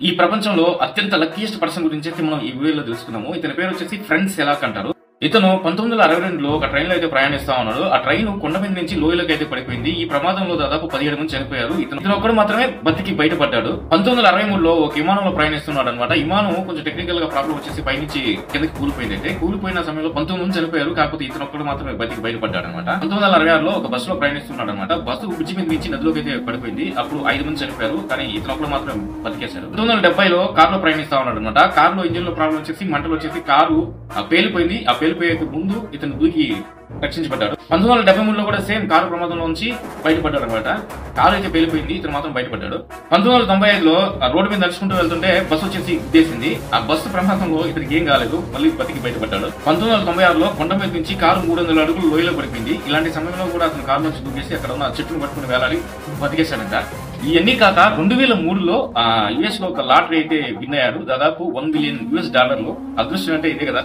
ఈ ప్రపంచంలో అత్యంత లక్కీయెస్ట్ పర్సన్ గురించి అయితే మనం ఈ వీడియోలో తెలుసుకున్నాము. ఇతని పేరు వచ్చేసి ఫ్రెండ్స్ సెలాక్ అంటారు. ఇతను 1962లో ఒక ట్రైన్ లో అయితే ప్రయాణిస్తా ఉన్నాడు. ఆ ట్రైన్ కొండ మీద నుంచి లోయలోకి అయితే పడిపోయింది. ఈ ప్రమాదంలో దాదాపు 17 మంది చనిపోయారు. ఇతను ఒక్కడు మాత్రమే బతికి బయటపడ్డాడు. 1963లో ఒక విమానంలో ప్రయాణిస్తున్నాడు అనమాట. విమానం కొంచెం టెక్నికల్ గా ప్రాబ్లం వచ్చేసి పైనుంచి కిందకి కూలిపోయింది. అయితే కూలిపోయిన సమయంలో 19 మంది చనిపోయారు. కాకపోతే ఇతను ఒక్కడు మాత్రమే బతికి బయటపడ్డాడు అనమాట. 1966లో ఒక బస్సులో ప్రయాణిస్తున్నాడు అనమాట. బస్సు బ్రిడ్జి మీద నుంచి నదిలోకి అయితే పడిపోయింది. అప్పుడు 5 మంది చనిపోయారు. కానీ ఇతను ఒక్కడు మాత్రం బతికేశాడు. 1970లో కారులో ప్రయాణిస్తా ఉన్నాడు అనమాట. కారులో ఇంజిన్ లో ప్రాబ్లం వచ్చేసి మంటలు వచ్చేసి కారు పేలిపోయింది. ఆ పేలిపోయేందుకు ముందు ఇతను దూకి రక్షించబడ్డాడు. 1973లో కూడా సేమ్ కారు ప్రమాదంలో నుంచి బయటపడ్డాడు అనమాట. కారు అయితే పేలిపోయింది, ఇతను మాత్రం బయటపడ్డాడు. 1995లో రోడ్డు మీద నడుచుకుంటూ వెళ్తుంటే బస్సు వచ్చేసి గుద్దేసింది. ఆ బస్సు ప్రమాదంలో ఇతనికి ఏం కాలేదు, మళ్ళీ బతికి బయటపడ్డాడు. 1996లో కొండ మీద నుంచి కారు 300 అడుగులు లోయలో పడిపోయింది. ఇలాంటి సమయంలో కూడా అతను కారు నుంచి దూకేసి అక్కడ ఉన్న చెట్టును పట్టుకుని వేలాడి బతికేశాడంట. ఇవన్నీ కాక 2003లో యుఎస్ లో ఒక లాటరీ అయితే విన్ అయ్యారు. దాదాపు $1 బిలియన్. అదృష్టం అంటే ఇదే కదా.